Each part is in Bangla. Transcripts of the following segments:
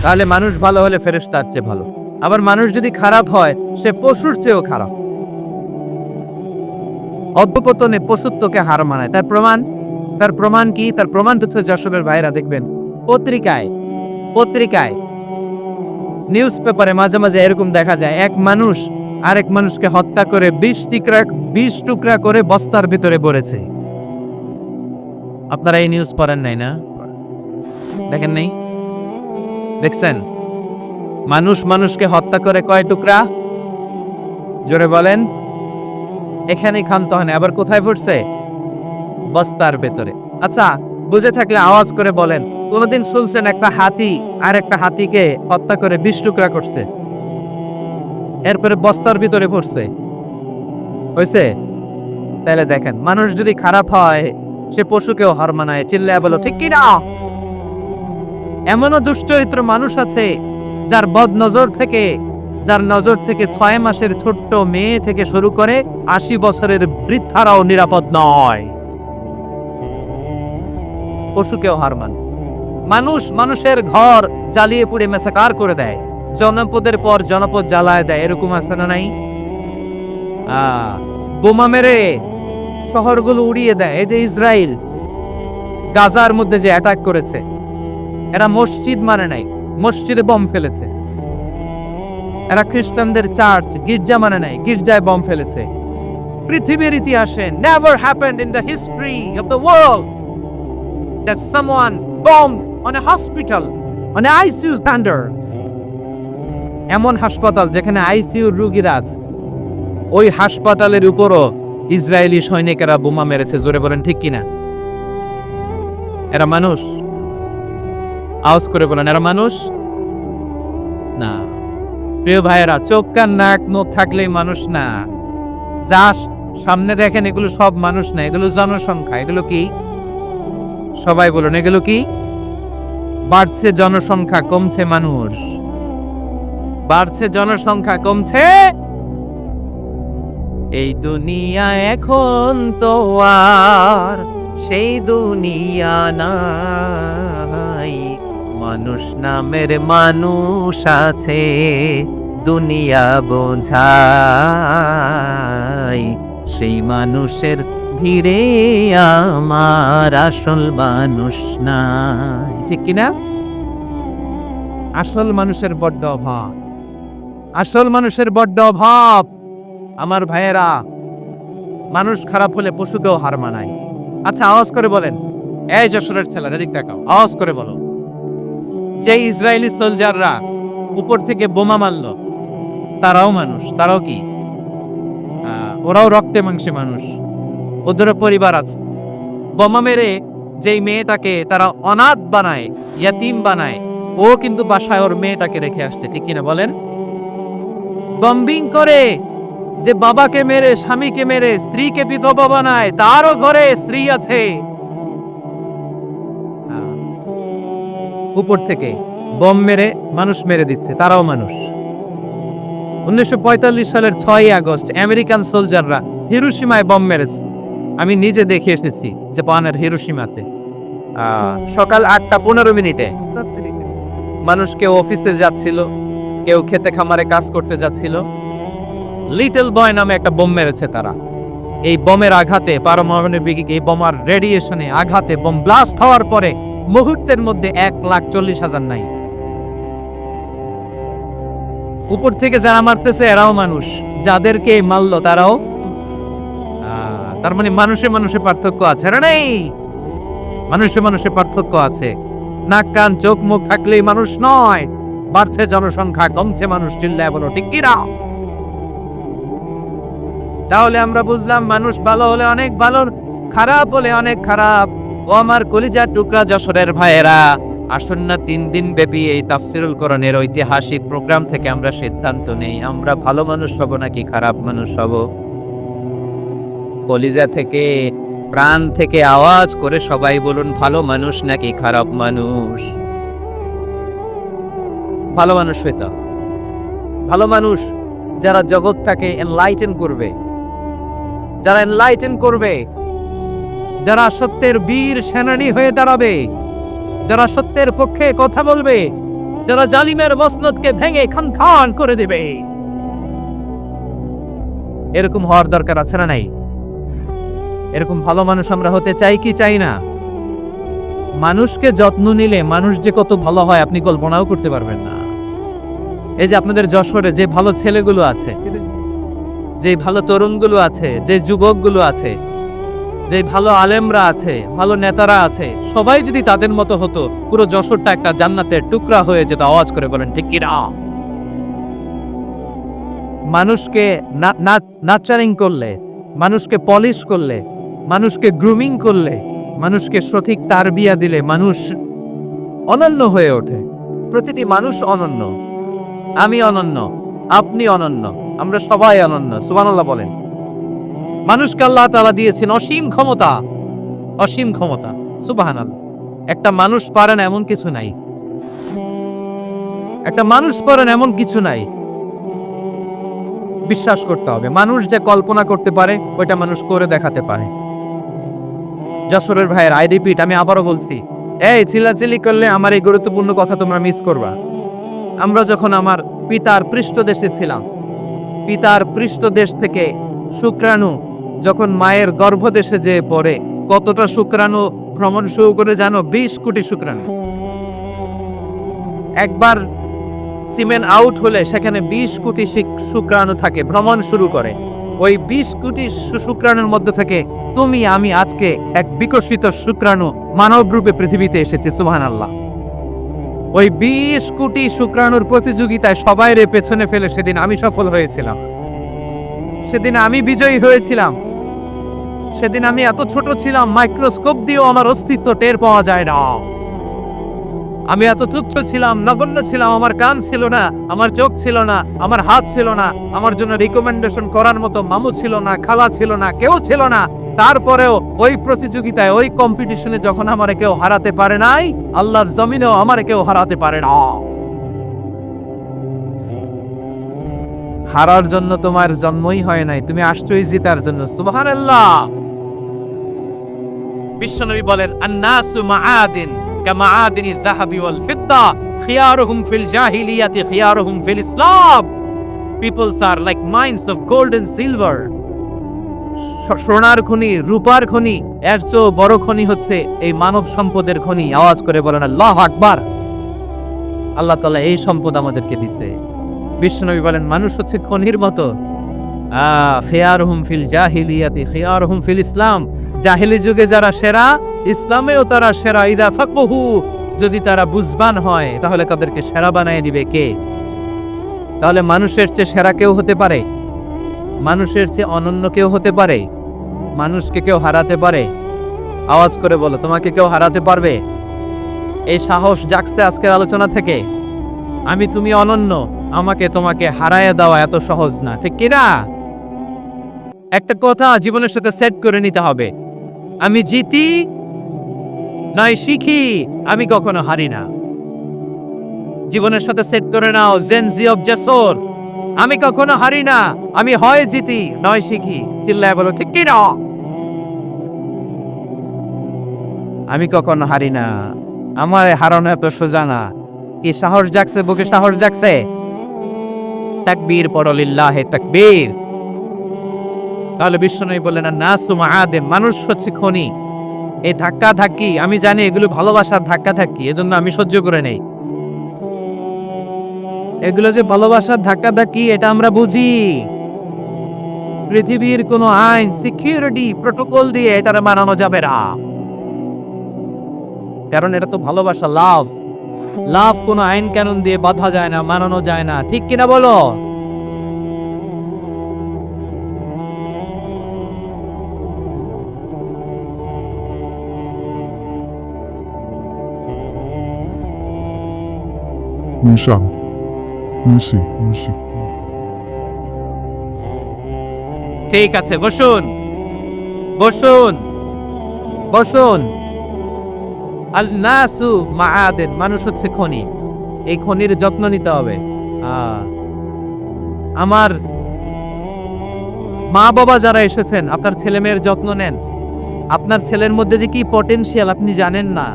তাহলে মানুষ ভালো হলে ফেরেশতার চেয়ে ভালো। আবার মানুষ যদি খারাপ হয় সে পশুর চেয়েও খারাপ। অধঃপতনে পশুত্বকে হার মানায়। তার প্রমাণ কি? তার প্রমাণ হচ্ছে যশোরের ভাইরা দেখবেন পত্রিকায় নিউজ পেপারে মাঝে মাঝে এরকম দেখা যায়, এক মানুষ আরেক মানুষকে হত্যা করে 20 টুকরা করে বস্তার ভিতরে ভরেছে। আপনারা এই নিউজ পড়েন নাই না? দেখেন নাই? দেখছেন? মানুষ মানুষকে হত্যা করে কয় টুকরা? জোরে বলেন। এখানেই ক্ষান্ত হয় না, আবার কোথায় পড়ছে? বস্তার ভেতরে। আচ্ছা, বুঝে থাকলে আওয়াজ করে বলেন, কোনদিন শুনছেন একটা হাতি আর একটা হাতিকে হত্যা করে 20 টুকরা করছে, এরপরে বস্তার ভিতরে পড়ছে? হয়েছে? তাহলে দেখেন, মানুষ যদি খারাপ হয় সে পশুকেও হার মানায়। চিল্লায়া বলো ঠিক কি না? এমনও দুশ্চরিত্র মানুষ আছে যার নজর থেকে 6 মাসের ছোট্ট মেয়ে থেকে শুরু করে 80 বছরের বৃদ্ধারাও নিরাপদ নয়। পশুকেও হার মান। মানুষের ঘর জ্বালিয়ে পুড়ে মেসাকার করে দেয়, জনপদের পর জনপদ জ্বালায় দেয়, এরকম আছে না নাই? বোমা মেরে শহরগুলো উড়িয়ে দেয়। এই যে ইসরায়েল গাজার মধ্যে যে অ্যাটাক করেছে, এরা মসজিদ মানে নাই, মসজিদে বম ফেলেছে। এরা খ্রিস্টানদের চার্চ গির্জা মানে নাই, গির্জায় বম ফেলেছে। পৃথিবীর ইতিহাসে never happened in the history of the world that someone bombed on a hospital, on an ICU standard. এমন হাসপাতাল যেখানে আইসিইউ রোগীরা আছে, ওই হাসপাতালের উপরও ইসরায়েলি সৈনিকেরা বোমা মেরেছে। জোরে বলেন ঠিক কিনা? এরা মানুষ? আওয়াজ করে বলেন, এরা মানুষ না। প্রিয় ভাইয়েরা, চোখ কান নাক মুখ থাকলেই মানুষ না। যা সামনে দেখেন এগুলো সব মানুষ না, এগুলো জনসংখ্যা। এগুলো কি? সবাই বলুন, এগুলো কি? বাড়ছে জনসংখ্যা, কমছে মানুষ। বাড়ছে জনসংখ্যা, কমছে। এই দুনিয়া এখন তো আর সেই দুনিয়া নাই, মানুষ নামের মানুষ আছে, দুনিয়া বোঝাই, সেই মানুষের ভিড়ে আমার আসল মানুষ নাই। ঠিক কিনা? আসল মানুষের বড্ড অভাব, আসল মানুষের বড্ড অভাব। আমার ভাইয়েরা, মানুষ খারাপ হলে পশুকেও হার মানায়। আচ্ছা, আওয়াজ করে বলেন, এই যশোরের ছেলেরা দিক তাকাও, আওয়াজ করে বলো, যে ইসরায়েলি সোলজাররা উপর থেকে বোমা মারলো তারাও মানুষ? তারাও কি? ওরাও রক্তে মাংসে মানুষ, ওদেরও পরিবার আছে। বোমা মেরে যেই মেয়েটাকে তারা অনাথ বানায়, ইয়াতিম বানায়, ও কিন্তু বাসায় ওর মেয়েটাকে রেখে আসছে। ঠিক কিনা বলেন? বম্বিং করে যে বাবাকে মেরে, স্বামীকে মেরে স্ত্রীকে বিধবা বানায়, তারও ঘরে স্ত্রী আছে। উপর থেকে বম মেরে মানুষ মেরে দিচ্ছে, তারাও মানুষ। 1945 সালের 6 আগস্ট আমেরিকান সোলজাররা হিরোশিমায় বম মেরেছে। আমি নিজে দেখে এসেছি জাপানের হিরোশিমাতে। সকাল 8:15 মানুষ কেউ অফিসে যাচ্ছিল, কেউ খেতে খামারে কাজ করতে যাচ্ছিল। লিটল বয় নামে একটা বোম মেরেছে তারা। এই বোমের আঘাতে, পারমাণবিক এই বোমার রেডিয়েশনে আঘাতে, বোম ব্লাস্ট হওয়ার পরে মুহূর্তের মধ্যে 1,40,000 নাই। উপর থেকে যারা মারতেছে এরাও মানুষ, যাদেরকে মারলো তারাও। তার মানে মানুষে মানুষে পার্থক্য আছে না? নেই? মানুষে মানুষে পার্থক্য আছে। নাক কান চোখ মুখ থাকলেই মানুষ নয়। বাড়ছে জনসংখ্যা, কমছে মানুষ। চিল্লায় বলো ঠিক কি না? তাহলে আমরা বুঝলাম, মানুষ ভালো হলে অনেক ভালো, খারাপ হলে অনেক খারাপ। ও আমার কলিজার টুকরা যশোরের ভাইয়েরা, আসুন না 3 দিন ব্যাপী এই তাফসীরুল কোরআনের ঐতিহাসিক প্রোগ্রাম থেকে আমরা সিদ্ধান্ত নেই, আমরা ভালো মানুষ হব নাকি খারাপ মানুষ হব। কলিজা থেকে, প্রাণ থেকে আওয়াজ করে সবাই বলুন, ভালো মানুষ নাকি খারাপ মানুষ? ভালো মানুষ হইতে। ভালো মানুষ যারা জগৎটাকে এনলাইটেন করবে, যারা এনলাইটেন করবে, যারা সত্যের বীর সেনানী হয়ে দাঁড়াবে, যারা সত্যের পক্ষে কথা বলবে, যারা জালিমের মসনদকে ভেঙে খান করে দেবে। এরকম হওয়ার দরকার আছে না নাই? এরকম ভালো মানুষ আমরা হতে চাই কি চাই না? মানুষকে যত্ন নিলে মানুষ যে কত ভালো হয় আপনি কল্পনাও করতে পারবেন না। এই যে আপনাদের যশোরে যে ভালো ছেলেগুলো আছে, যে ভালো তরুণগুলো আছে, যে যুবকগুলো আছে, যে ভালো আলেমরা আছে, ভালো নেতারা আছে, সবাই যদি তাদের মতো হতো পুরো যশোরটা একটা জান্নাতের টুকরা হয়ে যেত। আওয়াজ করে বলেন ঠিক কিনা? মানুষকে নাচারিং করলে, মানুষকে পলিশ করলে, মানুষকে গ্রুমিং করলে, মানুষকে সঠিক তারবিয়া দিলে মানুষ অনন্য হয়ে ওঠে। প্রতিটি মানুষ অনন্য। আমি অনন্য, আপনি অনন্য, আমরা সবাই অনন্য। সুবহানাল্লাহ বলেন। মানুষকে আল্লাহ তাআলা দিয়েছেন অসীম ক্ষমতা, অসীম ক্ষমতা। সুবহানাল্লাহ। একটা মানুষ পারে না এমন কিছু নাই, একটা মানুষ পারে না এমন কিছু নাই। বিশ্বাস করতে হবে, মানুষ যে কল্পনা করতে পারে ওইটা মানুষ করে দেখাতে পারে। যশোরের ভাইয়ের আই রিপিট, আমি আবারও বলছি, এই চিল্লাচিল্লি করলে আমার এই গুরুত্বপূর্ণ কথা তোমরা মিস করবা। আমরা যখন আমার পিতার পৃষ্ঠদেশে ছিলাম, পিতার পৃষ্ঠদেশ থেকে শুক্রাণু যখন মায়ের গর্ভদেশে যেয়ে পড়ে, কতটা শুক্রাণু ভ্রমণ শুরু করে জানো? 20 কোটি শুক্রাণু। একবার সিমেন আউট হলে সেখানে 20 কোটি শুক্রাণু থাকে, ভ্রমণ শুরু করে। ওই 20 কোটি শুক্রাণুর মধ্যে থেকে তুমি আমি আজকে এক বিকশিত শুক্রাণু মানব রূপে পৃথিবীতে এসেছি। সুবহানাল্লাহ। ওই 20 কোটি শুক্রাণুর প্রতিযোগিতায় সবাইরে পেছনে ফেলে সেদিন আমি সফল হয়েছিলাম, সেদিন আমি বিজয়ী হয়েছিলাম। সেদিন আমি এত ছোট ছিলাম, মাইক্রোস্কোপ দিয়েও আমার অস্তিত্ব টের পাওয়া যায় না। আমি এত তুচ্ছ ছিলাম, নগণ্য ছিলাম। আমার কান ছিল না, আমার চোখ ছিল না, আমার হাত ছিল না, আমার জন্য রিকমেন্ডেশন করার মতো মামু ছিল না, খালা ছিল না, কেউ ছিল না। তারপরেও ওই প্রতিযোগিতায়, ওই কম্পিটিশনে যখন আমারে কেউ হারাতে পারে নাই, আল্লাহর জমিনেও আমারে কেউ হারাতে পারে না। হারার জন্য তোমার জন্মই হয় নাই, তুমি আসছোই জিতার জন্য। সুবহানাল্লাহ। বিশ্বনবী বলেন, আন-নাসু মাআদিন কামাআদিনি যাহাবি ওয়াল ফিদ্দা খিয়ারুহুম ফিল জাহিলিয়াতি খিয়ারুহুম ফিল ইসলাম। Peoples are like mines of gold and silver. সোনার খনি, রূপার খনি, এর চেয়ে বড় খনি হচ্ছে এই মানব সম্পদের খনি। আওয়াজ করে বলেন আল্লাহু আকবার। আল্লাহ তাআলা এই সম্পদ আমাদেরকে দিয়েছে। বিশ্বনবী বলেন, মানুষ হচ্ছে খনির মতো। খিয়ারুহুম ফিল জাহিলিয়াতি খিয়ারুহুম ফিল ইসলাম। জাহিলি যুগে যারা সেরা, ইসলামেও তারা সেরা। ইদা ফাকহু, যদি তারা বুঝবান হয় তাহলে তাদেরকে সেরা বানিয়ে দিবে কে? তাহলে মানুষের চেয়ে সেরা কেউ হতে পারে? মানুষের চেয়ে অনন্য কেউ হতে পারে? মানুষকে কেউ হারাতে পারে? আওয়াজ করে বলো, তোমাকে কেউ হারাতে পারবে? এই সাহস জাগছে আজকের আলোচনা থেকে। আমি তুমি অনন্য, আমাকে তোমাকে হারায় দেওয়া এত সহজ না, ঠিক কিনা? একটা কথা জীবনের সাথে সেট করে নিতে হবে, আমি জিতি নয় শিখি, আমি কখনো হারি না। জীবনের সাথে সেট করে নাও, জেনজি অফ যশোর, আমি কখনো হারি না, আমি হয় জিতি নয় শিখি। চিল্লায় বলো ঠিক কিনা? আমি কখনো হারি না, আমার হারানো এত সোজা না। কি সাহস জাগছে? বুকে সাহস জাগছে? তাকবীর পড়ো, লিল্লাহে তাকবীর। তাহলে বিশ্বনবী বললেন, নাসু মাআদিন, মানুষ হচ্ছে খনি। এই ধাক্কা ধাক্কি আমি জানি এগুলো ভালোবাসার ধাক্কা ধাক্কি, এজন্য আমি সহ্য করে নেই। এগুলো যে ভালোবাসার ধাক্কা ধাক্কি এটা আমরা বুঝি। পৃথিবীর কোন আইন, সিকিউরিটি প্রটোকল দিয়ে এটা মানানো যাবে না, কারণ এটা তো ভালোবাসা, লাভ। লাভ কোন আইন কানুন দিয়ে বাধা যায় না, মানানো যায় না, ঠিক কিনা বলো? ঠিক আছে, বসুন বসুন বসুন। আল নাসু মাআদিন, মানুষ হচ্ছে খনি। এই খনির যত্ন নিতে হবে। আমার মা বাবা যারা এসেছেন, আপনার ছেলে মেয়ের যত্ন নেন। আপনার ছেলের মধ্যে যে কি পটেনশিয়াল আপনি জানেন না।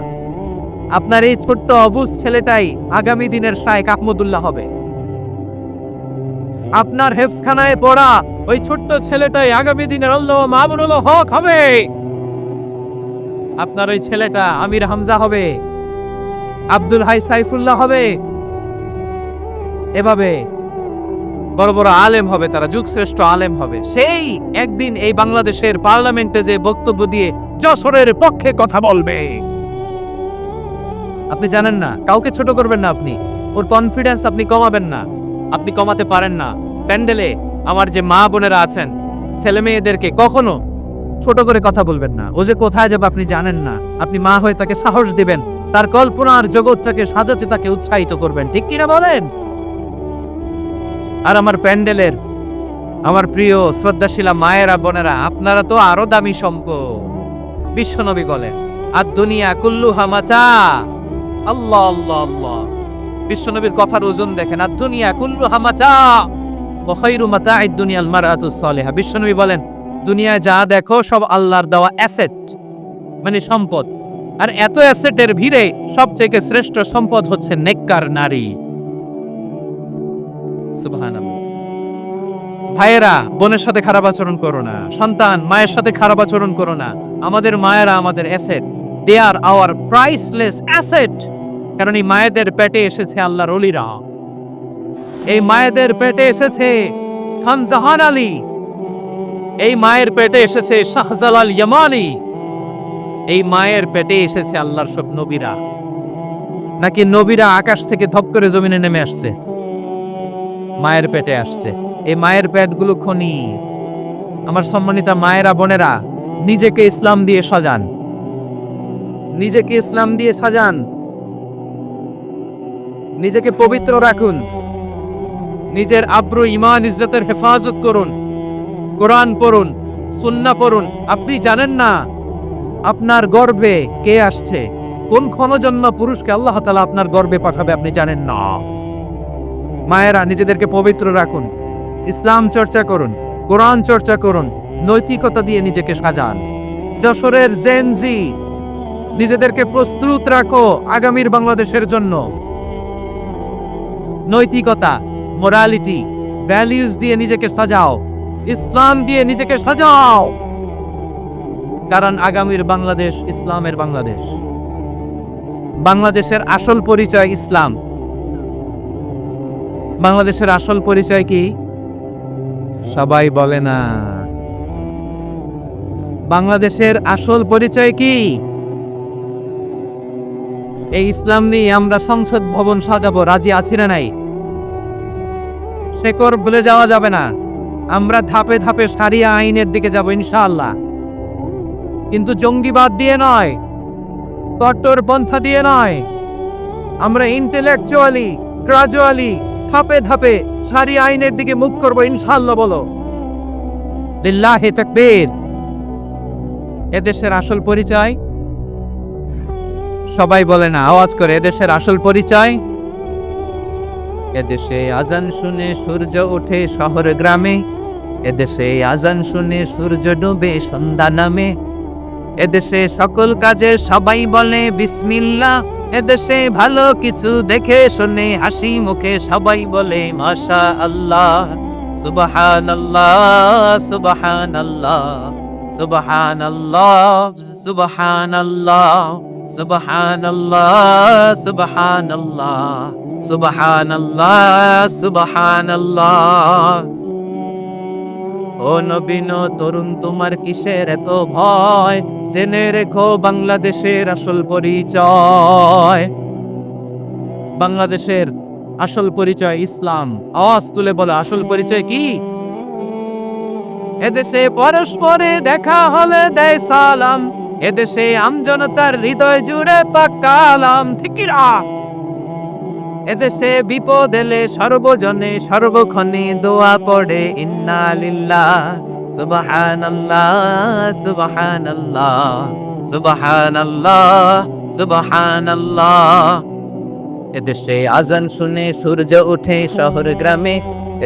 আপনার এই ছোট্ট অবুঝ ছেলেটাই আগামী দিনের শায়েখ আহমদুল্লাহ হবে। আপনার হেফজখানায় পড়া ওই ছোট্ট ছেলেটাই আগামী দিনের আল্লামা মামুনুল হক হবে। আপনার ওই ছেলেটা আমির হামজা হবে, আব্দুল হাই সাইফুল্লাহ হবে। এভাবে বড় বড় আলেম হবে, তারা যুগশ্রেষ্ঠ আলেম হবে। সেই একদিন এই বাংলাদেশের পার্লামেন্টে যে বক্তব্য দিয়ে যশোরের পক্ষে কথা বলবে। আপনি জানেন না, কাউকে ছোট করবেন না, আপনি ওর কনফিডেন্স আপনি কমাবেন না, আপনি কমাতে পারেন না। প্যান্ডেলে আমার যে মা বোনেরা আছেন, ছেলে মেয়েদেরকে কখনো ছোট করে কথা বলবেন না। ও যে কোথায় যাবে আপনি জানেন না। আপনি মা হয়ে তাকে সাহস দিবেন, তার কল্পনার জগৎটাকে সাজাতে তাকে উৎসাহিত করবেন, ঠিক কিনা বলেন? আর আমার প্যান্ডেলের আমার প্রিয় শ্রদ্ধাশীলা মায়েরা বোনেরা, আপনারা তো আরো দামি সম্পদ। বিশ্বনবী বলেন, আর দুনিয়া কুল্লুহা মাতা। আল্লাহ আল্লাহ আল্লাহ, বিশ্বনবীর কথার ওজন দেখেন। আর দুনিয়া কুল্লুহা মাতা ওয়া খায়রু মাতা'আদ দুনিয়াল মারআতুস সালিহা। বিশ্বনবী বলেন, দুনিয়ায় যা দেখো সব আল্লাহর দেওয়া অ্যাসেট, মানে সম্পদ। আর এত অ্যাসেটের ভিড়ে সবথেকে শ্রেষ্ঠ সম্পদ হচ্ছে নেককার নারী। সুবহানাল্লাহ। ভাইয়েরা, বোনের সাথে খারাপ আচরণ করো না। সন্তান মায়ের সাথে খারাপ আচরণ করো না। আমাদের মায়েরা আমাদের asset, they are our priceless asset. কারণ এই মায়েদের পেটে এসেছে আল্লাহর ওলিরা, এই মায়েদের পেটে এসেছে খান জাহান আলী, এই মায়ের পেটে এসেছে শাহজালাল ইয়ামানি, এই মায়ের পেটে এসেছে আল্লাহর সব নবীরা। নাকি নবীরা আকাশ থেকে ধপ করে জমিনে নেমে আসছে? মায়ের পেটে আসছে। এই মায়ের পেটগুলো খনি। আমার সম্মানিতা মায়েরা বোনেরা, নিজেকে ইসলাম দিয়ে সাজান, নিজেকে ইসলাম দিয়ে সাজান, নিজেকে পবিত্র রাখুন, নিজের আব্রু ইমান ইজ্জতের হেফাজত করুন, কোরআন পড়ুন, সুন্নাহ পড়ুন। আপনি জানেন না আপনার গর্ভে কে আসছে, কোন ক্ষণজন্ম পুরুষকে আল্লাহ তাআলা আপনার গর্ভে পাঠাবে, আপনি জানেন না। মায়েরা, নিজেদেরকে পবিত্র রাখুন, ইসলাম চর্চা করুন, কোরআন চর্চা করুন, নৈতিকতা দিয়ে নিজেকে সাজান। যশোরের জেনজি, নিজেদেরকে প্রস্তুত রাখো আগামীর বাংলাদেশের জন্য। নৈতিকতা, মোরালিটি, ভ্যালিউজ দিয়ে নিজেকে সাজাও, ইসলাম দিয়ে নিজেকে সাজাও। কারণ আগামীর বাংলাদেশ ইসলামের বাংলাদেশ। বাংলাদেশের আসল পরিচয় ইসলাম। বাংলাদেশের আসল পরিচয় কি? সবাই বলে না। বাংলাদেশের আসল পরিচয় কি? এই ইসলাম নিয়ে আমরা সংসদ ভবন সাজাবো, রাজি আছি না নাই? শেকড় ভুলে যাওয়া যাবে না। আমরা ধাপে ধাপে শারিয়া আইনের দিকে যাব ইনশাআল্লাহ, কিন্তু জঙ্গিবাদ দিয়ে নয়, কট্টরপন্থা দিয়ে নয়। আমরা ইন্টেলেকচুয়ালি, গ্রাজুয়ালি, ধাপে ধাপে শারিয়া আইনের দিকে মুখ করব ইনশাআল্লাহ। বলো লিল্লাহি তাকবীর। এদেশের আসল পরিচয় সবাই বলে না, আওয়াজ করে, এদেশের আসল পরিচয়। এদেশে আজান শুনে সূর্য ওঠে শহর গ্রামে, এদেশে আজান শুনে সূর্য ডুবে সন্ধ্যা নামে, এদেশে সকল কাজে সবাই বলে বিসমিল্লাহ, এদেশে ভালো কিছু দেখে শুনে হাসি মুখে সবাই বলে মাশা আল্লাহ, সুবহানাল্লাহ সুবহানাল্লাহ সুবহানাল্লাহ সুবহানাল্লাহ সুবহানাল্লাহ সুবহানাল্লাহ সুবহানাল্লাহ সুবহানাল্লাহ। ও নবীন তরুণ, তোমার কিসের এত ভয়? জেনে রেখো বাংলাদেশের আসল পরিচয়। বাংলাদেশের আসল পরিচয় ইসলাম। আওয়াজ তুলে বলো, আসল পরিচয় কি? এদেশে পরস্পরে দেখা হলে দেয় সালাম, এদেশে আমজনতার হৃদয় জুড়ে পাক্কা আলাম, ঠিক কি না? এদেশে বিপদ এলে সর্বজনে সর্বক্ষণে দোয়া পড়ে ইন্না লিল্লাহ সুবহানাল্লাহ সুবহানাল্লাহ সুবহানাল্লাহ সুবহানাল্লাহ। এদেশে আজান শুনে সূর্য ওঠে শহর গ্রামে,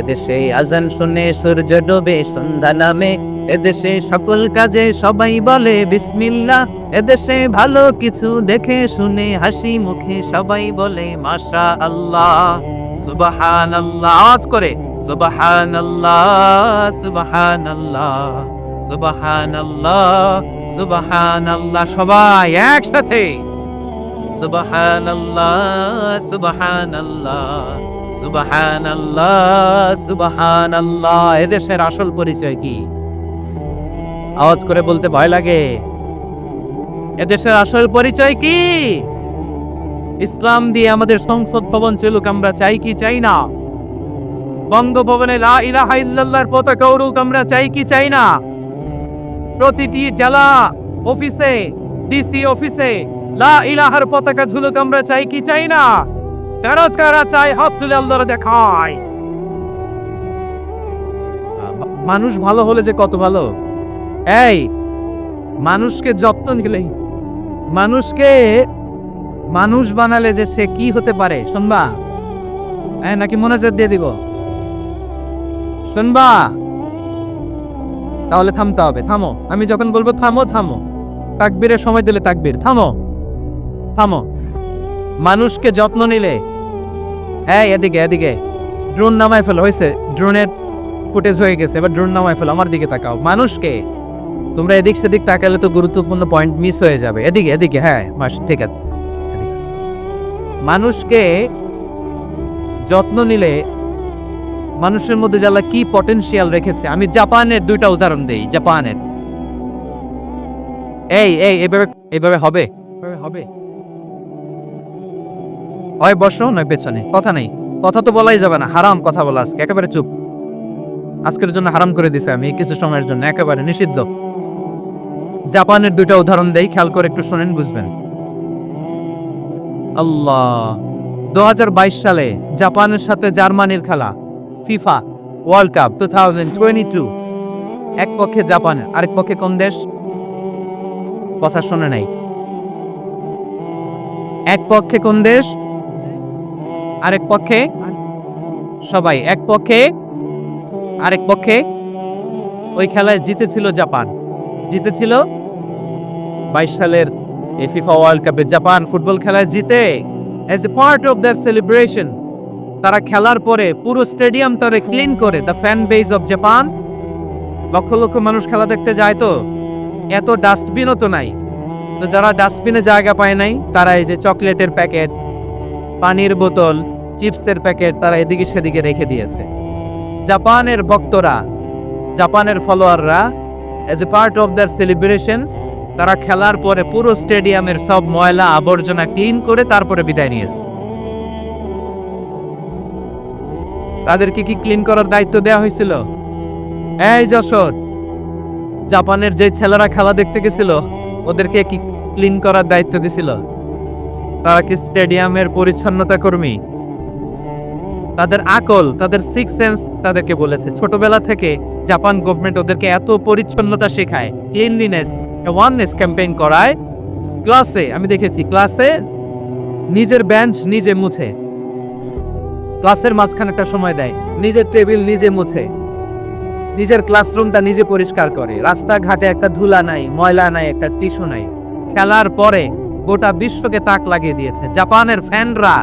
এদেশে আজান শুনে সূর্য ডোবে সন্ধ্যা নামে, এদেশে সকল কাজে সবাই বলে বিসমিল্লাহ, এদেশে ভালো কিছু দেখে শুনে হাসি মুখে সবাই বলে মাশা আল্লাহ, সুবহানাল্লাহ। আওয়াজ করে সুবহানাল্লাহ, সুবহানাল্লাহ, সুবহানাল্লাহ, সুবহানাল্লাহ। সবাই একসাথে সুবহানাল্লাহ, সুবহানাল্লাহ, সুবহানাল্লাহ, সুবহানাল্লাহ। এদেশের আসল পরিচয় কি? আওয়াজ করে বলতে ভয় লাগে। এদেশের আসল পরিচয় কি? ইসলাম দিয়ে আমাদের সংসদ ভবন চলুক, আমরা চাই কি চাই না? বঙ্গভবনে লা ইলাহা ইল্লাল্লাহর পতাকা উড়ুক, আমরা চাই কি চাই না? প্রতিটি জেলা অফিসে, ডিসি অফিসে লা ইলাহার পতাকা ঝুলুক, আমরা চাই কি চাই না? কারা চাই হাত তুলে আল্লাহর দেখায়। মানুষ ভালো হলে যে কত ভালো। এই মানুষকে যত্ন নিলে, মানুষকে মানুষ বানালে যে সে কি হতে পারে শুনবা? নাকি মোনাজাত দিয়ে দিব? শুনবা? তাহলে থামতে হবে। থামো, আমি যখন বলবো থামো থামো। তাকবীরের সময় দিলে তাকবীর। থামো থামো। মানুষকে যত্ন নিলে, এদিকে এদিকে ড্রোন নামায় ফেলো। হয়েছে, ড্রোনের ফুটেজ হয়ে গেছে, এবার ড্রোন নামায় ফেলো। আমার দিকে তাকাও। মানুষকে, তোমরা এদিক সেদিক তাকালে তো গুরুত্বপূর্ণ পয়েন্ট মিস হয়ে যাবে। এদিকে এদিকে, হ্যাঁ ঠিক আছে। মানুষকে যত্ন নিলে মানুষের মধ্যে যারা কি পটেনশিয়াল রেখেছে। আমি জাপানের দুইটা উদাহরণ দেই। জাপানের এইভাবে হবে হবে হয় বসো নয় পেছনে, কথা নেই। কথা তো বলাই যাবে না, হারাম কথা বলা। আজকে একেবারে চুপ। আজকের জন্য হারাম করে দিছে আমি, কিছু সময়ের জন্য একেবারে নিষিদ্ধ। জাপানের দুইটা উদাহরণ দেই, খেয়াল করে একটু শুনেন, বুঝবেন। আল্লাহ, 2022 সালে জাপানের সাথে জার্মানির খেলা, ফিফা ওয়ার্ল্ড কাপ 2022। এক পক্ষে জাপান, আরেক পক্ষে কোন দেশ? কথা শুনে নাই। এক পক্ষে কোন দেশ, আরেক পক্ষে সবাই। এক পক্ষে আরেক পক্ষে। ওই খেলায় জিতেছিল জাপান, জিতেছিল 22 সালের এই ফিফা ওয়ার্ল্ড কাপে। জাপান ফুটবল খেলায় জিতে as a part of their celebration তারা খেলার পরে পুরো স্টেডিয়াম তারা ক্লিন করে। The fan base of Japan, lakh lakh মানুষ খেলা দেখতে যায়, তো এত ডাস্টবিনও তো নাই। তো যারা ডাস্টবিনে জায়গা পায় নাই, তারা এই যে চকলেটের প্যাকেট, পানির বোতল, চিপসের প্যাকেট তারা এদিকে সেদিকে রেখে দিয়েছে। জাপানের ভক্তরা, জাপানের ফলোয়াররা as a part of their celebration তারা খেলার পরে পুরো স্টেডিয়ামের সব ময়লা আবর্জনা ক্লিন করে তারপরে বিদায় নিয়েছে। তাদেরকে কি ক্লিন করার দায়িত্ব দেওয়া হয়েছিল? এই যশোর, জাপানের যে ছেলেরা খেলা দেখতে গেছিল ওদেরকে কি ক্লিন করার দায়িত্ব দিছিল? তারা কি স্টেডিয়ামের পরিচ্ছন্নতা কর্মী? তাদের আকল, তাদের সিক্স সেন্স তাদেরকে বলেছে। ছোটবেলা থেকে জাপান গভর্নমেন্ট ওদেরকে এত পরিচ্ছন্নতা শেখায়, ক্লিনলিনেস ওয়াননেস ক্যাম্পেইন করায়। ক্লাসে আমি দেখেছি, ক্লাসে নিজের বেঞ্চ নিজে মুছে, ক্লাসের মাঝখানে একটা সময় দেয়, নিজের টেবিল নিজে মুছে, নিজের ক্লাসরুমটা নিজে পরিষ্কার করে। রাস্তাঘাটে একটা ধুলা নাই, ময়লা নাই, একটা টিস্যু নাই। খেলার পরে গোটা বিশ্বকে তাক লাগিয়ে দিয়েছে। জাপানের ফ্যানরা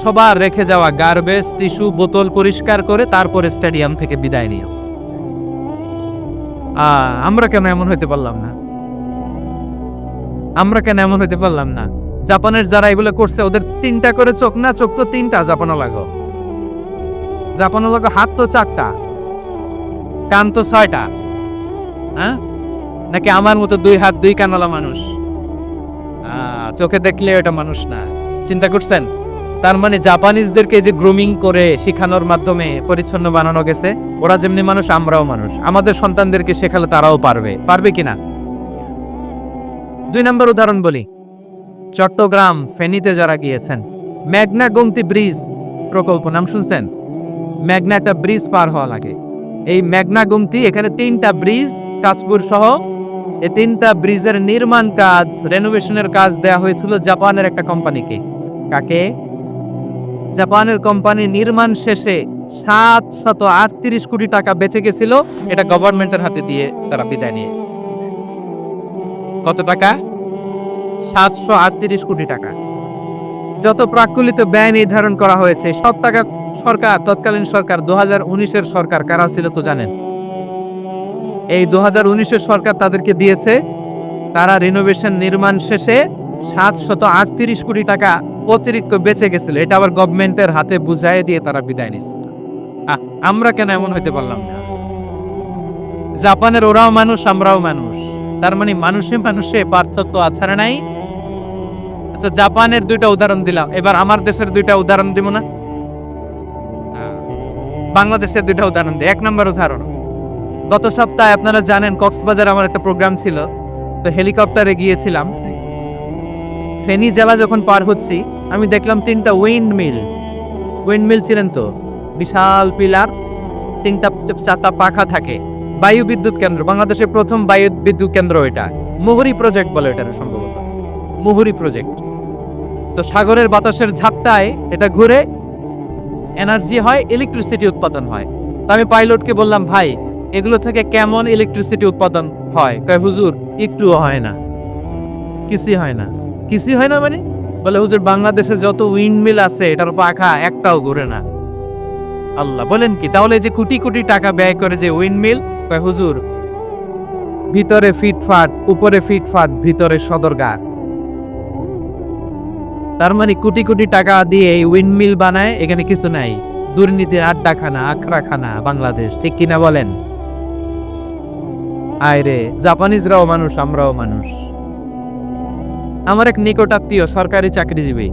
সবার রেখে যাওয়া গার্বেজ, টিস্যু, বোতল পরিষ্কার করে তারপরে স্টেডিয়াম থেকে বিদায় নিয়েছে। আমরা কেন এমন হইতে পারলাম না? আমরা কেন এমন হইতে পারলাম না? জাপানের যারা এগুলো করছে ওদের 3টা করে চোখ না? চোখ তো 3টা। জাপানও লাগো, জাপানও লাগো। হাত তো 4টা, কান তো 6টা। হ্যাঁ, নাকি আমার মতো 2 হাত 2 কানওয়ালা মানুষ? চোখে দেখলে ওটা মানুষ না। চিন্তা করছেন? তার মানে জাপানিজদেরকে যে গ্রুমিং করে শিখানোর মাধ্যমে পরিচ্ছন্ন বানানো গেছে। ওরা যেমনি মানুষ, আমরাও মানুষ। আমাদের সন্তানদেরকে শেখালে তারাও পারবে। পারবে কিনা? 2 নম্বর উদাহরণ বলি। চট্টগ্রাম ফেনীতে যারা গিয়েছেন, মেঘনা গোমতী ব্রিজ প্রকল্প নাম শুনছেন? মেঘনা একটা ব্রিজ পার হওয়া লাগে। এই মেঘনা গোমতী, এখানে 3টা ব্রিজ, কাঁচপুর সহ এই 3টা ব্রিজের নির্মাণ কাজ, রেনোভেশনের কাজ দেয়া হয়েছিল জাপানের একটা কোম্পানিকে। কাকে? জাপানের কোম্পানি নির্মাণ শেষে 738 কোটি টাকা বেঁচে গেছিল, এটা গভর্নমেন্টের হাতে দিয়ে তারা বিদায় নিয়েছে। কত টাকা? 738 কোটি টাকা। যত প্রাক্কলিত ব্যয় নির্ধারণ করা হয়েছে সব টাকা সরকার, তৎকালীন সরকার 2019-এর সরকার কারা ছিল তো জানেন? এই 2019-এর সরকার তাদেরকে দিয়েছে। তারা রিনোভেশন নির্মাণ শেষে 738 কোটি টাকা অতিরিক্ত বেঁচে গেছিল, এটা আবার গভর্নমেন্টের হাতে বুঝাই দিয়ে তারা বিদায় নিচ্ছে। আমরা কেন এমন হইতে পারলাম না? জাপানের ওরাও মানুষ, আমরাও মানুষ, তার মানে মানুষে মানুষে পার্থক্য আছে না নাই? আচ্ছা, জাপানের দুইটা উদাহরণ দিলাম, এবার আমার দেশের দুইটা উদাহরণ দিব না? বাংলাদেশের দুইটা উদাহরণ দিই। 1 নম্বর উদাহরণ, গত সপ্তাহে আপনারা জানেন কক্সবাজার আমার একটা প্রোগ্রাম ছিল, তো হেলিকপ্টারে গিয়েছিলাম। ফেনী জেলা যখন পার হচ্ছি আমি দেখলাম 3টা উইন্ডমিল ছিলেন তো, বিশাল পিলার, 3টা 4টা পাখা থাকে। বায়ু বিদ্যুৎ কেন্দ্র, বাংলাদেশের প্রথম বায়ু বিদ্যুৎ কেন্দ্র এটা, মুহুরী প্রজেক্ট বলে এটা সম্ভবত, মুহুরী প্রজেক্ট। তো সাগরের বাতাসের ঝাপটায় এটা ঘুরে এনার্জি হয়, ইলেকট্রিসিটি উৎপাদন হয়। তো আমি পাইলটকে বললাম, ভাই এগুলো থেকে কেমন ইলেকট্রিসিটি উৎপাদন হয়? কয় হুজুর একটুও হয় না। কিছুই হয় না? কিছুই হয় না মানে? বলে হুজুর বাংলাদেশে যত উইন্ডমিল আছে এটার পাখা একটাও ঘুরে না। আল্লাহ, বলেন কি? তাহলে যে কোটি কোটি টাকা ব্যয় করে যে উইন্ডমিল, কয় হুজুর ভিতরে ফিটফাট, উপরে ফিটফাট, ভিতরে সদরঘাট। তার মানে কোটি কোটি টাকা দিয়ে এই উইন্ডমিল বানায়, এখানে কিছু নাই। দুর্নীতির আড্ডাখানা, আখড়াখানা বাংলাদেশ, ঠিক কিনা বলেন? আয়রে, জাপানিজরাও মানুষ, আমরাও মানুষ। আমার এক নিকট আত্মীয় সরকারি চাকরিজীবী,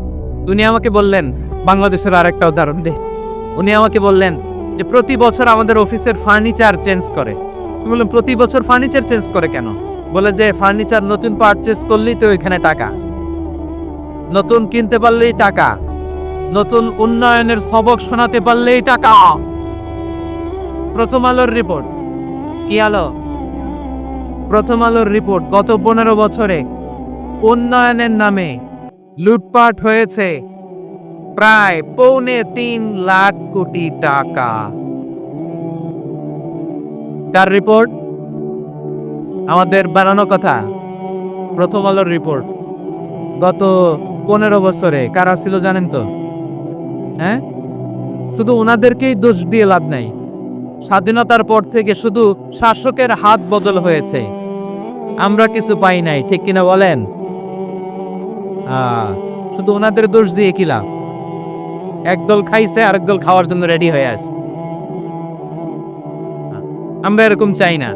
উনি আমাকে বললেন, বাংলাদেশের আরেকটা উদাহরণ দে। উনি আমাকে বললেন যে প্রতি বছর আমাদের অফিসের ফার্নিচার চেঞ্জ করে। আমি বললাম, প্রতি বছর ফার্নিচার চেঞ্জ করে কেন? বলে যে ফার্নিচার নতুন পারচেজ করলেই তো ওইখানে টাকা, নতুন কিনতে পারলেই টাকা, নতুন উন্নয়নের সবক শোনাতে পারলেই টাকা। প্রথম আলোর রিপোর্ট। কি আলো? প্রথম আলোর রিপোর্ট। গত 15 বছরে উন্নয়নের নামে লুটপাট হয়েছে প্রায় 3.25 লাখ কোটি টাকা। কার রিপোর্ট? আমাদের বানানো কথা। প্রথম আলোর রিপোর্ট। গত 15 বছরে কারা ছিল জানেন তো? হ্যাঁ, শুধু ওনাদেরকেই দোষ দিয়ে লাভ নাই। স্বাধীনতার পর থেকে শুধু শাসকের হাত বদল হয়েছে, আমরা কিছু পাই নাই, ঠিক কিনা বলেন? শুধু ওনাদের দোষ দিয়ে কি লাভ? একদল খাইছে, আরেক দল খাওয়ার জন্য রেডি হয়ে আছে। আমরা এরকম চাই না।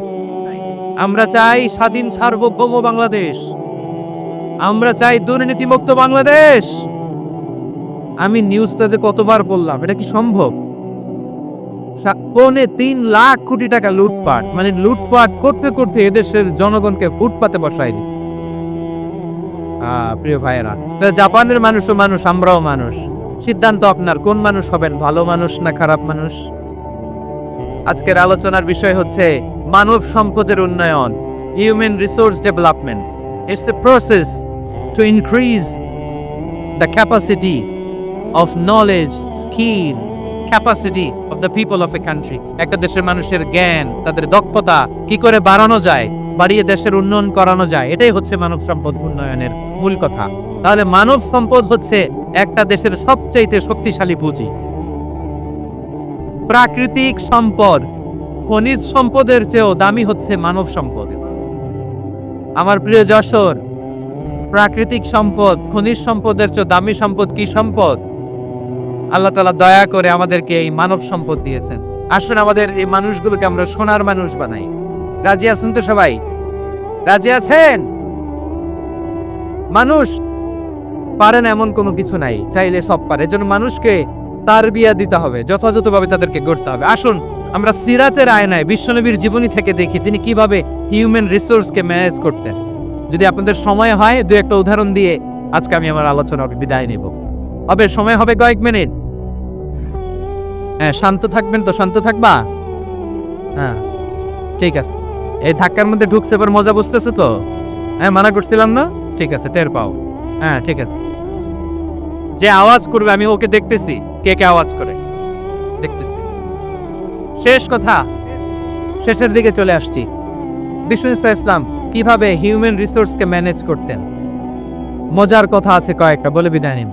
আমরা চাই স্বাধীন সার্বভৌম বাংলাদেশ। আমরা চাই দুর্নীতিমুক্ত বাংলাদেশ। আমি নিউজটা যে কতবার বললাম, এটা কি সম্ভব? 3.25 লাখ কোটি টাকা লুটপাট, মানে লুটপাট করতে করতে এদেশের জনগণকে ফুটপাতে বসাই দিই। প্রিয় ভাইয়েরা, জাপানের মানুষও মানুষ, আমরাও মানুষ। সিদ্ধান্ত আপনার, কোন মানুষ হবেন, ভালো মানুষ না খারাপ মানুষ? আজকের আলোচনার বিষয় হচ্ছে মানব সম্পদের উন্নয়ন, human resource development. It's a process to increase the capacity of knowledge, skill, capacity of the people of a country. একটা দেশের মানুষের জ্ঞান, তাদের দক্ষতা কি করে বাড়ানো যায়, বাড়িয়ে দেশের উন্নয়ন করানো যায়, এটাই হচ্ছে মানব সম্পদ উন্নয়নের মূল কথা। তাহলে মানব সম্পদ হচ্ছে একটা দেশের সবচেয়ে শক্তিশালী পুঁজি। প্রাকৃতিক সম্পদ, খনিজ সম্পদের চেয়েও দামি হচ্ছে মানব সম্পদ। আমার প্রিয় যশোর, প্রাকৃতিক সম্পদ, খনিজ সম্পদের চেয়ে দামি সম্পদ কি সম্পদ? আল্লাহ তাআলা দয়া করে আমাদেরকে এই মানব সম্পদ দিয়েছেন। আসুন আমাদের এই মানুষগুলোকে আমরা সোনার মানুষ বানাই। রাজি আছেন তো সবাই? রাজি আছেন? মানুষ পারেন এমন কোনো কিছু নাই, চাইলে সব পারে। এজন্য মানুষকে তারবিয়া দিতে হবে, যথাযথভাবে তাদেরকে গড়তে হবে। আসুন আমরা সিরাতের আয়নায় বিশ্বনবীর জীবনী থেকে দেখি তিনি কিভাবে হিউম্যান রিসোর্সকে ম্যানেজ করতেন। যদি আপনাদের সময় হয়, দু একটা উদাহরণ দিয়ে আজকে আমি আমার আলোচনা বিদায় নেব। হবে সময় হবে কয়েক মিনিট? হ্যাঁ, শান্ত থাকবেন তো? শান্ত থাকবা? হ্যাঁ, ঠিক আছে। এই ধাক্কার মধ্যে ঢুকছে, এবার মজা বুঝতেছে তো? হ্যাঁ, মানা করছিলাম না? ঠিক আছে, টের পাও। হ্যাঁ, ঠিক আছে। যে আওয়াজ করবে আমি ওকে দেখতেছি, কে কে আওয়াজ করে দেখতেছি। শেষ কথা, শেষের দিকে চলে আসছি। বিষ্ণু ইসলাম কিভাবে হিউম্যান রিসোর্সকে ম্যানেজ করতেন, মজার কথা আছে কয়েকটা, বলে বিদায় নিন।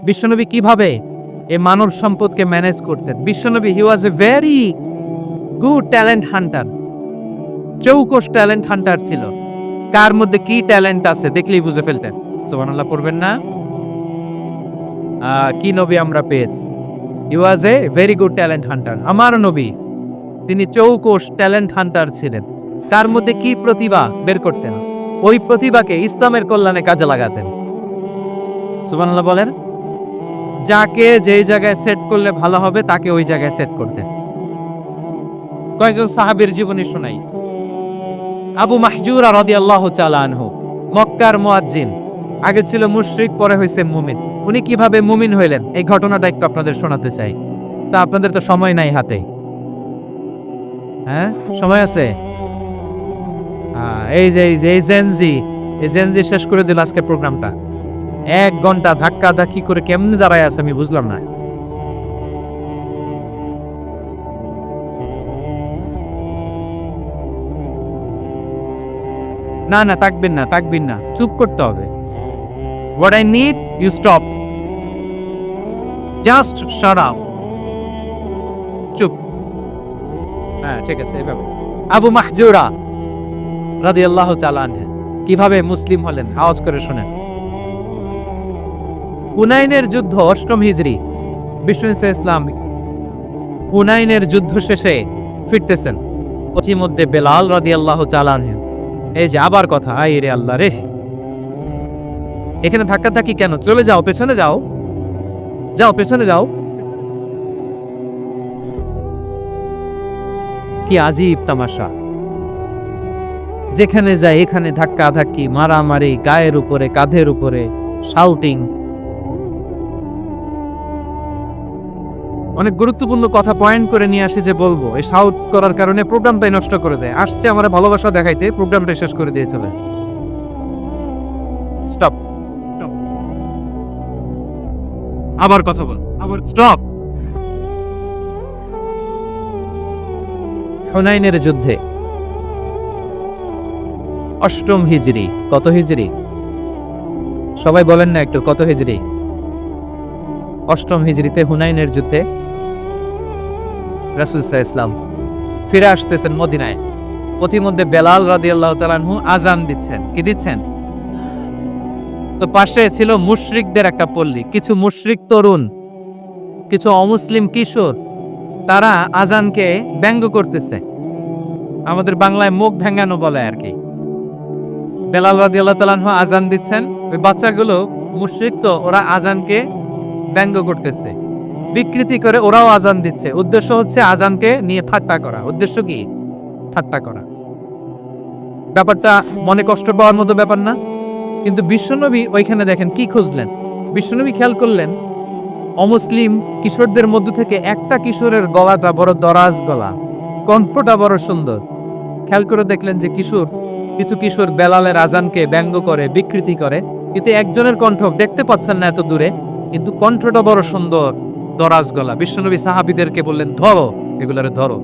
বিশ্বনবী কিভাবে এই মানব সম্পদকে ম্যানেজ করতেন। বিশ্বনবী he was a very good talent hunter, চৌকস ট্যালেন্ট হান্টার ছিল। কার মধ্যে কি ট্যালেন্ট আছে দেখলেই বুঝে ফেলতেন। সুবহানাল্লাহ পড়বেন না? কি নবী আমরা পেয়েছি, he was a very good talent hunter. আমার নবী তিনি চৌকস ট্যালেন্ট হান্টার ছিলেন। কার মধ্যে কি প্রতিভা বের করতেন, ওই প্রতিভাকে ইসলামের কল্যাণে কাজে লাগাতেন। সুবহানাল্লাহ বলেন। যাকে যেই জায়গায় সেট করলে ভালো হবে তাকে ওই জায়গায় সেট করতেন। কয়েকজন সাহাবীর জীবনী শোনাই। আবু মাহজুরা রাদিয়াল্লাহু তাআলা আনহু, মক্কার মুয়াজ্জিন, আগে ছিল মুশরিক, পরে হয়েছে মুমিন। উনি কিভাবে মুমিন হইলেন এই ঘটনাটা একটু আপনাদের শোনাতে চাই। তা আপনাদের তো সময় নাই হাতে, হ্যাঁ সময় আছে? এই জেনজি শেষ করে দিল আজকে প্রোগ্রামটা। 1 ঘন্টা ধাক্কা ধাক্কি করে কেমনে দাঁড়ায় আছে আমি বুঝলাম না। না না, তাকবেন না, চুপ করতে হবে। What I need, you stop. Just shut up. চুপ। হ্যাঁ ঠিক আছে, এভাবে। আবু মাহজুরা রাদিয়াল্লাহু তাআলা আনহু কিভাবে মুসলিম হলেন আওয়াজ করে শুনেন। হুনাইনের যুদ্ধ 8ম হিজরি, বিষ্ণু ইসলাম হুনাইনের যুদ্ধ শেষে ফিরতেছেন। ইতিমধ্যে বেলাল রাদিয়াল্লাহু তাআলা আনহু, এই যে আবার কথা, আই রে আল্লাহ রে, এখানে ধাক্কা ধাক্কি কেন? চলে যাও, পেছনে যাও, পেছনে যাও। কি আজীব তামাশা, যেখানে যায় এখানে ধাক্কা ধাক্কি, মারামারি, গায়ের উপরে কাঁধের উপরে শাউটিং। অনেক গুরুত্বপূর্ণ কথা পয়েন্ট করে নিয়ে আসি যে বলবো, এই শাউট করার কারণে প্রোগ্রামটাই নষ্ট করে দেয়। আসছে আমার ভালোবাসা দেখাইতে, প্রোগ্রামটা শেষ করে দিয়ে চলে। স্টপ। আবার কথা বল, আবার স্টপ। হুনাইনের যুদ্ধে 8ম হিজরি, কত হিজরি সবাই বলেন না একটু, কত হিজরি? 8ম হিজরিতে হুনাইনের যুদ্ধে রাসূল সাল্লাল্লাহু আলাইহি ওয়াসাল্লাম ফিরে আসতেছেন মদিনায়। প্রতিমধ্যে বেলাল রাদিয়াল্লাহু তাআলা আনহু আযান দিচ্ছেন। কি দিচ্ছেন? তো পাশে ছিল মুশরিকদের একটা পল্লী, কিছু মুশরিক তরুণ, কিছু অমুসলিম কিশোর, তারা আযানকে ব্যঙ্গ করতেছে। আমাদের বাংলায় মুখ ভেঙ্গানো বলে আর কি। বেলাল রাদিয়াল্লাহু তাআলা আনহু আযান দিচ্ছেন, ওই বাচ্চাগুলো মুশরিক, তো ওরা আযানকে ব্যঙ্গ করতেছে, বিকৃতি করে ওরাও আযান দিচ্ছে। উদ্দেশ্য হচ্ছে আযানকে নিয়ে ঠাট্টা করা। উদ্দেশ্য কি? ঠাট্টা করা। ব্যাপারটা মনে কষ্ট পাওয়ার মতো ব্যাপার না? কিন্তু বিশ্বনবী ওইখানে দেখেন কি খুঁজলেন। বিশ্বনবী খেয়াল করলেন অমুসলিম কিশোরদের মধ্য থেকে একটা কিশোরের গলাটা বড় দরাজ গলা, কণ্ঠটা বড় সুন্দর। খেয়াল করে দেখলেন যে কিছু কিশোর বেলালের আযানকে ব্যঙ্গ করে, বিকৃতি করে, কিন্তু একজনের কণ্ঠ দেখতে পাচ্ছেন না এত দূরে, কিন্তু কণ্ঠটা বড় সুন্দর, দরাজ গলা। বিশ্বনবী সাহাবীদেরকে বললেন, ধরো এগুলারে, ধরো।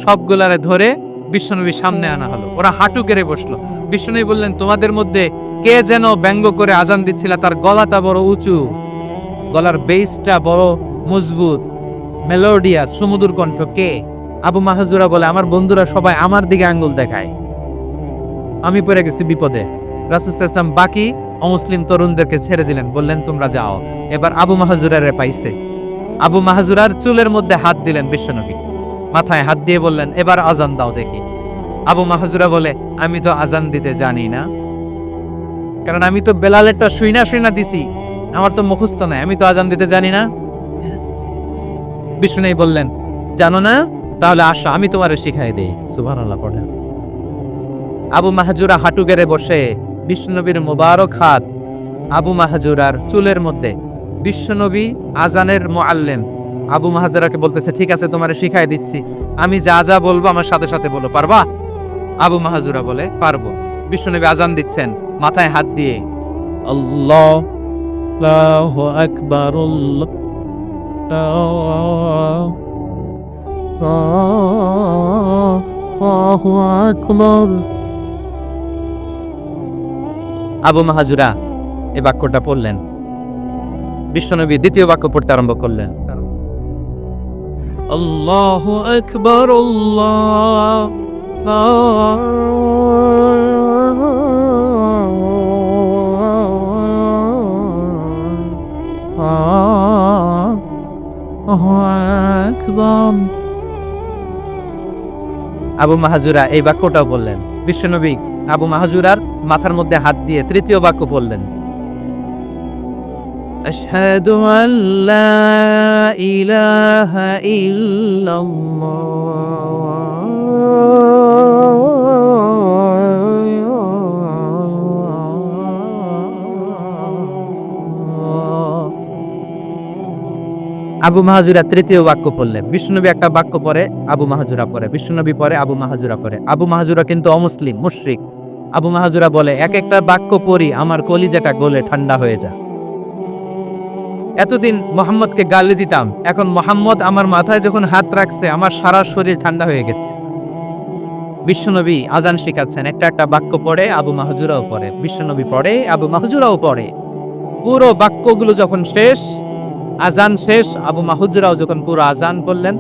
সবগুলারে ধরে বিশ্বনবী সামনে আনা হলো। ওরা হাঁটু গেড়ে বসলো। বিশ্বনবী বললেন, তোমাদের মধ্যে কে যেন ব্যঙ্গ করে আযান দিচ্ছিল, তার গলাটা বড় উঁচু, গলার বেসটা বড় মজবুত, মেলোডিয়াস, সুমধুর কণ্ঠ, কে? আবু মাহজুরা বলে, আমার বন্ধুরা সবাই আমার দিকে আঙ্গুল দেখায়, আমি পড়ে গেছি বিপদে। রাসূল সাল্লাল্লাহু আলাইহি ওয়াসাল্লাম বাকি অমুসলিম তরুণদেরকে ছেড়ে দিলেন, বললেন তোমরা যাও। এবার আবু মাহজুরারে পাইছে। আবু মাহজুরার চুলের মধ্যে হাত দিলেন বিশ্বনবী, মাথায় হাত দিয়ে বললেন, এবার আযান দাও দেখি। আবু মাহজুরা বলে, আমি তো আযান দিতে জানি না, কারণ আমি তো বেলালেরটা শুইনা দিছি, আমার তো মুখস্থ নাই, আমি তো আযান দিতে জানি না। বিষ্ণু বললেন, জানো না? তাহলে আসো, আমি তোমারে শিখাই দেই। সুবহানাল্লাহ পড়ে। আবু মাহজুরা হাঁটু গেড়ে বসে, বিশ্বনবীর মোবারক হাত আবু মাহজুরার চুলের মধ্যে। বিশ্বনবী আযানের মুআল্লিম আবু মাহজুরাকে বলতেছে, ঠিক আছে তোমারে শিখাই দিচ্ছি, আমি যা যা বলবো আমার সাথে সাথে বলো, পারবা? আবু মাহজুরা বলে, পারবো। বিশ্বনবী আযান দিচ্ছেন, মাথায় হাত দিয়ে আল্লাহু আকবার, আল্লাহু আল্লাহু আকবার। আবু মাহাজুরা এই বাক্যটা পড়লেন। বিশ্বনবী দ্বিতীয় বাক্য পড়তে আরম্ভ করলেন, আল্লাহু আকবার, আল্লাহু আকবার। আবু মাহাজুরা এই বাক্যটাও বললেন। বিশ্বনবী আবু মাহাজুরার মাথার মধ্যে হাত দিয়ে তৃতীয় বাক্য বললেন, আশহাদু আল্লা ইলাহা ইল্লাল্লাহ। আবু মাহাজুরা তৃতীয় বাক্য পড়লেন। বিশ্বনবী একটা বাক্য পরে আবু মাহাজুরা পড়ে, বিশ্বনবী পরে আবু মাহাজুরা পড়ে। আবু মাহাজুরা কিন্তু অমুসলিম, মুশরিক। আবু মাহাজুরা বলে, এক একটা বাক্য পড়ি আমার কলিজাটা গলে ঠান্ডা হয়ে যায়। এতদিন মোহাম্মদকে গালি দিতাম, এখন মোহাম্মদ আমার মাথায় যখন হাত রাখছে আমার সারা শরীর ঠান্ডা হয়ে গেছে। বিশ্বনবী আজান শিখাচ্ছেন, একটা একটা বাক্য পড়ে আবু মাহাজুরাও পড়ে, বিশ্বনবী পড়ে আবু মাহাজুরাও পড়ে। পুরো বাক্যগুলো যখন শেষ, আজান শেষ, আবু মাহাজুরাও যখন পুরো আজান করলেন,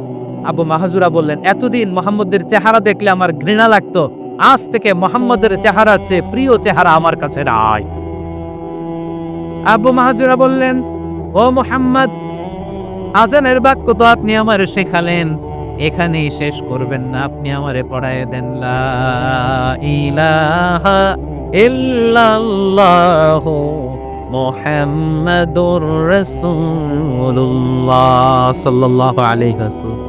আবু মাহাজুরা বললেন, এতদিন মোহাম্মদের চেহারা দেখলে আমার ঘৃণা লাগতো, আজ থেকে মোহাম্মদের চেহারার চেয়ে প্রিয় চেহারা আমার কাছে নাই। আবু মাহাজুরা বললেন, ও মুহাম্মদ, আজানের বাক্য তো আপনি আমারে শেখালেন, এখানেই শেষ করবেন না, আপনি আমারে পড়ায় দেন, লা ইলাহা ইল্লাল্লাহ মুহাম্মাদুর রাসূলুল্লাহ সাল্লাল্লাহু আলাইহি ওয়াসাল্লাম।